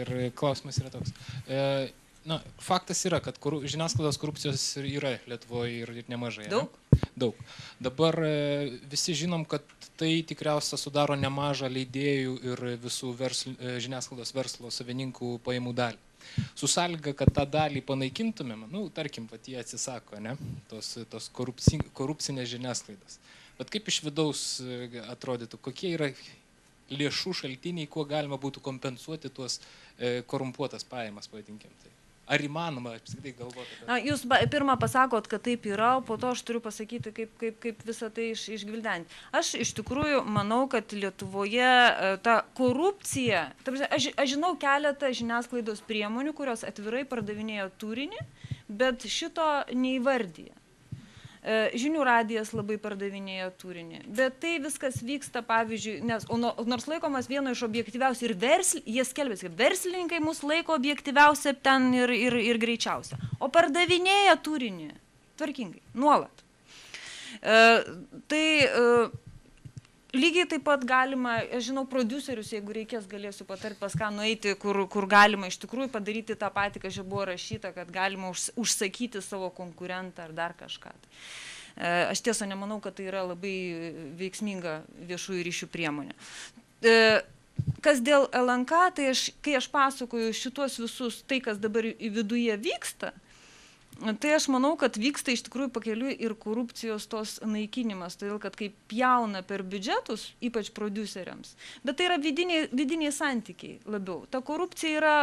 Ir klausimas yra toks. Na, faktas yra, kad žiniasklaidos korupcijos yra Lietuvoje ir nemažai. Daug? Daug. Dabar visi žinom, kad tai tikriausia sudaro nemažą leidėjų ir visų žiniasklaidos verslo savininkų pajamų dalį. Su sąlyga, kad tą dalį panaikintumėm, nu, tarkim, pat jie atsisako, ne, tos korupcinės žiniasklaidos. Bet kaip iš vidaus atrodytų, kokie yra lėšų šaltiniai, kuo galima būtų kompensuoti tuos korumpuotas pajamas, pavadinkim tai. Ar įmanoma apskritai galvoti? Jūs pirmą pasakot, kad taip yra, o po to aš turiu pasakyti, kaip visą tai išgvildenti. Aš iš tikrųjų manau, kad Lietuvoje ta korupcija, aš žinau keletą žiniasklaidos priemonių, kurios atvirai pardavinėjo turinį, bet šito neįvardyja. Žinių radijas labai pardavinėjo turinį, bet tai viskas vyksta, pavyzdžiui, nors laikomas vieno iš objektyviausių ir jie skelbėsi, kad verslininkai mus laiko objektyviausia ten ir greičiausia, o pardavinėja turinį tvarkingai, nuolat. Tai lygiai taip pat galima, aš žinau, prodiuserius, jeigu reikės, galėsiu patarti pas ką nueiti, kur galima iš tikrųjų padaryti tą patį, kas čia buvo rašyta, kad galima užsakyti savo konkurentą ar dar kažką. Aš tiesą nemanau, kad tai yra labai veiksminga viešųjų ryšių priemonė. Kas dėl LNK, tai kai aš pasakoju šitos visus tai, kas dabar viduje vyksta, tai aš manau, kad vyksta iš tikrųjų pakeliui ir korupcijos tos naikinimas, todėl kad kai pjauna per biudžetus, ypač prodiuseriams, bet tai yra vidiniai santykiai labiau. Ta korupcija yra,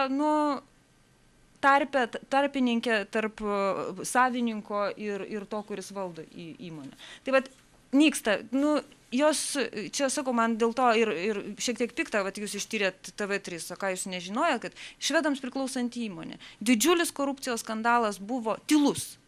tarpininkė tarp savininko ir to, kuris valdo įmonę. Tai vat, nyksta, jos, čia sakau, man dėl to ir šiek tiek pikta, vat jūs ištyrėt TV3, o ką jūs nežinojat, kad švedams priklausanti įmonė. Didžiulis korupcijos skandalas buvo tylus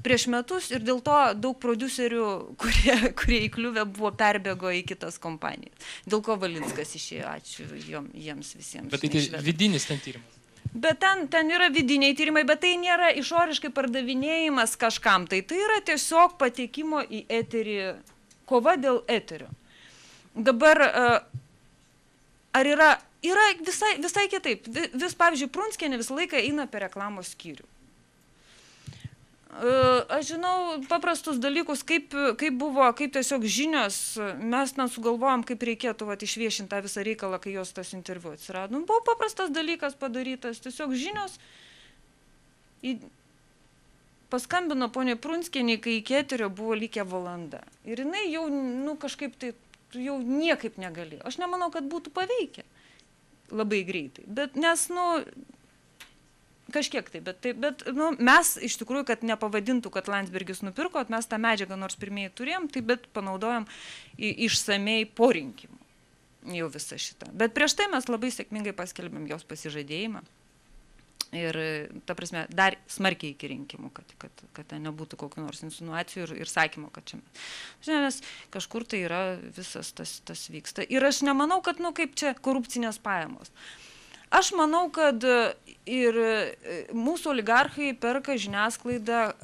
prieš metus ir dėl to daug prodiuserių, kurie įkliuvę, buvo perbėgo į kitas kompanijas. Dėl ko Valinskas išėjo, ačiū jiems visiems. Bet tai vidinis ten tyrimas. Bet ten yra vidiniai tyrimai, bet tai nėra išoriškai pardavinėjimas kažkam, tai yra tiesiog patekimo į eterį, kova dėl eterio. Dabar, ar yra visai kitaip, pavyzdžiui, Prunskienė visą laiką eina per reklamos skyrių. Aš žinau paprastus dalykus, kaip tiesiog žinios, mes sugalvojom, kaip reikėtų išviešinti tą visą reikalą, kai jos tas interviu atsirado. Buvo paprastas dalykas padarytas, tiesiog žinios paskambino ponė Prunskienė, kai iki eterio buvo likę valanda. Ir jinai jau, kažkaip tai, jau niekaip negalėjo. Aš nemanau, kad būtų paveikę labai greitai, bet nes, kažkiek tai, bet mes iš tikrųjų, kad nepavadintų, kad Landsbergis nupirko, mes tą medžiagą nors pirmieji turėjom, tai bet panaudojom išsamei po rinkimų jau visą šitą. Bet prieš tai mes labai sėkmingai paskelbėm jos pasižadėjimą ir, ta prasme, dar smarkiai iki rinkimų, kad ten nebūtų kokių nors insinuacijų ir sakymo, kad čia mes kažkur tai yra visas tas vyksta. Ir aš nemanau, kad, kaip čia korupcinės pajamos. Aš manau, kad ir mūsų oligarchai perka žiniasklaidą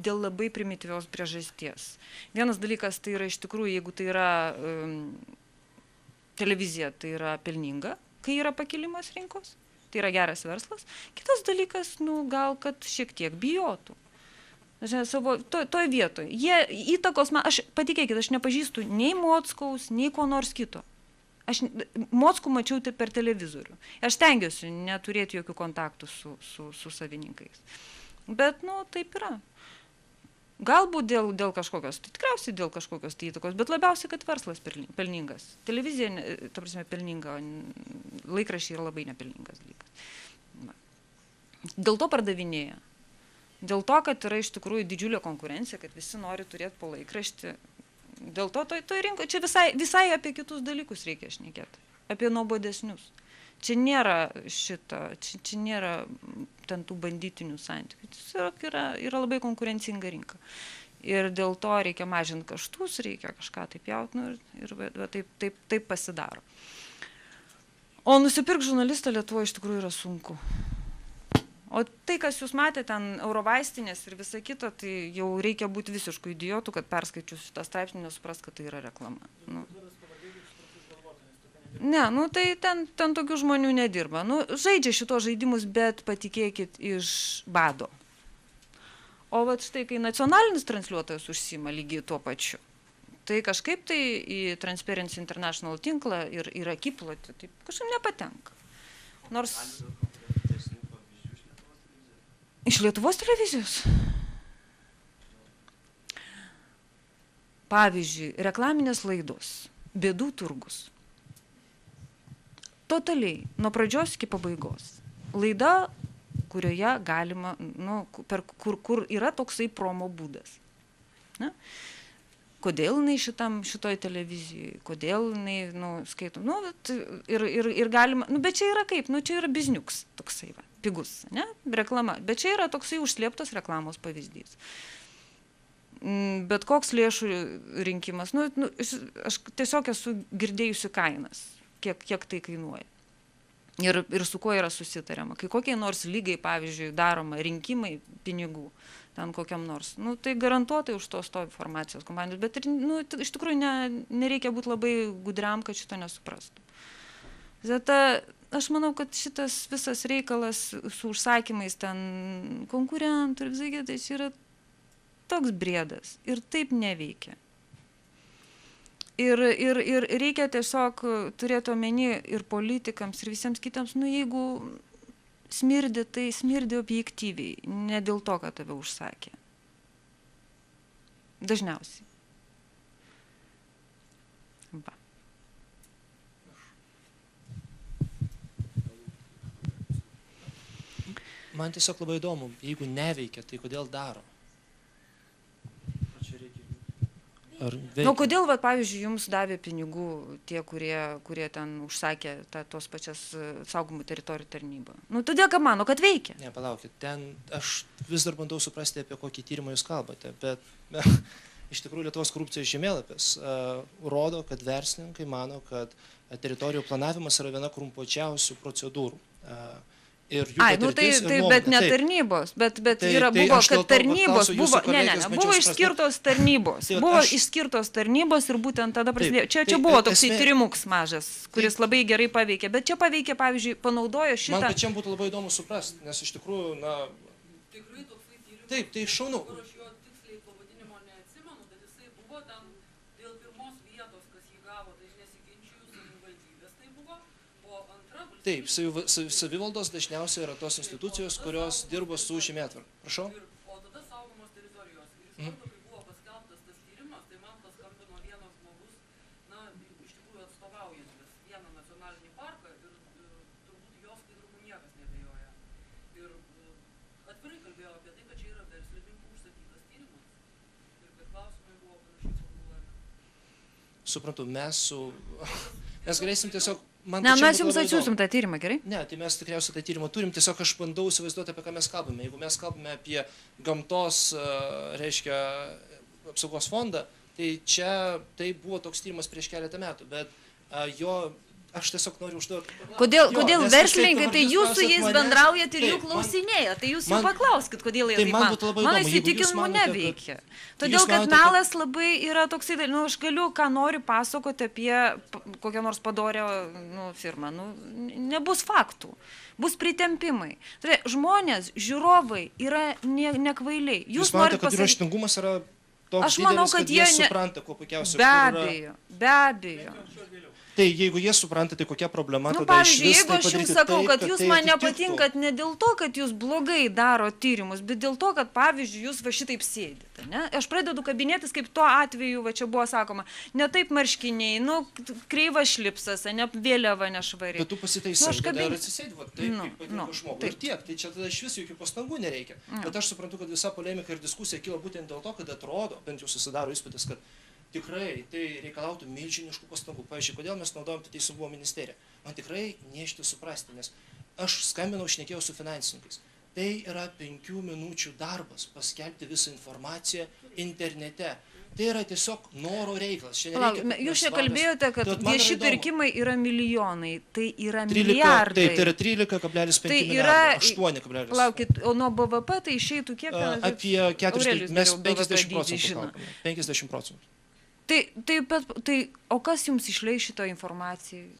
dėl labai primityvios priežasties. Vienas dalykas tai yra iš tikrųjų, jeigu tai yra televizija, tai yra pelninga, kai yra pakilimas rinkos, tai yra geras verslas. Kitas dalykas, gal kad šiek tiek bijotų. Savo toj vietoj. Jie įtakos, patikėkit, aš nepažįstu nei Mockaus, nei ko nors kito. Aš Mockų mačiau per televizorių. Aš stengiuosi neturėti jokių kontaktų su savininkais. Bet, taip yra. Galbūt dėl kažkokios, tai tikriausiai dėl kažkokios įtakos, bet labiausiai, kad verslas pelningas. Televizija, ta prasme, pelninga, laikraščiai yra labai nepelningas dalykas. Dėl to pardavinėja. Dėl to, kad yra iš tikrųjų didžiulė konkurencija, kad visi nori turėti po laikraštį. Dėl to rinko, čia visai apie kitus dalykus reikia šnekėti, apie nuobodesnius. Čia nėra čia nėra ten tų banditinių santykių, tiesiog yra labai konkurencinga rinka. Ir dėl to reikia mažinti kaštus, reikia kažką taip jauti, ir taip pasidaro. O nusipirkti žurnalistą Lietuvoje iš tikrųjų yra sunku. O tai, kas jūs matėte, ten Eurovaistinės ir visa kita, tai jau reikia būti visiškų idiotų, kad perskaičius tą straipsnį nesupras, kad tai yra reklama. Ne, nu tai ten tokių žmonių nedirba. Nu, žaidžia šitos žaidimus, bet patikėkit iš bado. O vat štai, kai nacionalinis transliuotojas užsima lygiai tuo pačiu, tai kažkaip tai į Transparency International tinklą ir akiplotį, tai kažkaip nepatenka. Nors... Iš Lietuvos televizijos? Pavyzdžiui, reklaminės laidos, bėdų turgus. Totaliai, nuo pradžios iki pabaigos. Laida, kurioje galima, nu, kur yra toksai promo būdas. Na? Kodėl jinai šitoj televizijai, kodėl jinai, nu, skaito, nu, ir galima, nu, bet čia yra kaip, nu, čia yra bizniuks toksai, va, pigus, ne, reklama, bet čia yra toksai užslėptas reklamos pavyzdys. Bet koks lėšų rinkimas, nu, aš tiesiog esu girdėjusi kainas, kiek tai kainuoja. Ir su kuo yra susitariama. Kai kokiai nors lygai, pavyzdžiui, daroma rinkimai pinigų, ten kokiam nors, nu, tai garantuotai už to stovi informacijos kompanijos, bet ir, nu, iš tikrųjų nereikia būti labai gudriam, kad šito nesuprastų. Zeta, aš manau, kad šitas visas reikalas su užsakymais ten konkurentų ir visai, tai yra toks briedas ir taip neveikia. Ir reikia tiesiog turėti omeny ir politikams, ir visiems kitams, nu jeigu smirdi, tai smirdi objektyviai, ne dėl to, kad tave užsakė. Dažniausiai. Va. Man tiesiog labai įdomu, jeigu neveikia, tai kodėl daro? Nu, kodėl, va, pavyzdžiui, jums davė pinigų tie, kurie ten užsakė tos pačias saugomų teritorijų tarnybą? Nu, todėl, kad mano, kad veikia. Ne, palaukit, ten aš vis dar bandau suprasti, apie kokį tyrimą jūs kalbate, bet iš tikrųjų Lietuvos korupcijos žemėlapis rodo, kad verslininkai mano, kad teritorijų planavimas yra viena korumpuočiausių procedūrų. Ai, nu tai bet ne tarnybos, bet yra buvo, kad tarnybos buvo, buvo išskirtos tarnybos, buvo išskirtos tarnybos ir būtent tada prasidėjo, čia buvo toksai tyrimuks mažas, kuris labai gerai paveikė, bet čia paveikė, pavyzdžiui, panaudojo šitą... Man pačiam būtų labai įdomu suprasti, nes iš tikrųjų, na... Taip, tai šaunu. Taip, savivaldos dažniausiai yra tos institucijos, kurios dirbo su žemėtvarka. Prašau? O tada saugomos teritorijos. Ir iš karto, kai buvo paskelbtas tas tyrimas, tai man paskambino vienas žmogus, na, iš tikrųjų atstovaujantis vieną nacionalinį parką ir turbūt jos skaidrumu niekas neabejoja. Ir atvirai kalbėjo apie tai, kad čia yra verslininkų užsakytas tyrimas. Ir kad klausimai buvo panašiai formuluojami. Suprantu, mes galėsim tiesiog... Ne, mes jums atsiūsim tą tyrimą, gerai? Ne, tai mes tikriausiai tą tyrimą turim, tiesiog aš bandau įsivaizduoti, apie ką mes kalbame. Jeigu mes kalbame apie gamtos, reiškia, apsaugos fondą, tai čia tai buvo toks tyrimas prieš keletą metų, bet jo... Aš tiesiog noriu užduoti... Kodėl verslininkai, tai jūs su jais bendraujat ir jų klausinėjat, tai jūs jų paklauskit, kodėl jie taip mano. Mano įsitikinimu neveikia. Todėl, kad melas labai yra toksai, nu, aš galiu, ką noriu pasakoti apie kokią nors padorę firmą, nu, nebus faktų, bus pritempimai. Tai žmonės, žiūrovai yra nekvailiai. Jūs manote, kad raštingumas yra toks didelis, kad jie supranta, kuo puikiausiai... Be abejo. Tai jeigu jie supranta, tai kokia problema, nu, tada pavyzdžiui, iš vis jeigu aš jums sakau, kad jūs man nepatinkat ne dėl to, kad jūs blogai daro tyrimus, bet dėl to, kad, pavyzdžiui, jūs va šitaip sėdite, ne? Aš pradedu kabinėtis, kaip tuo atveju, va čia buvo sakoma, ne taip marškiniai, nu, kreivas šlipsas, ne vėliava nešvari. Bet tu pasitaisai, tada ir atsisėdi, va taip, kaip patinka žmogui. Ir tiek, tai čia tada iš vis jokių pastangų nereikia. Bet aš suprantu, kad visa polemika ir diskusija kyla būtent dėl to, kad atrodo, bent jau susidaro įspūdis, kad tikrai tai reikalautų milžiniškų pastangų. Pavyzdžiui, kodėl mes naudojam Teisingumo ministeriją? Man tikrai neišti suprasti, nes aš skambinau, šnekėjau su finansininkais. Tai yra 5 minučių darbas paskelbti visą informaciją internete. Tai yra tiesiog noro reikalas. Jūs čia kalbėjote, kad vieši pirkimai yra milijonai, tai yra milijardai. Taip, tai yra 13,5 milijardai, 8,5. Palaukit, o nuo BVP tai išeitų kiek? Apie 40, mes 50%. 50%. Tai, o kas jums išleis šito informacijai?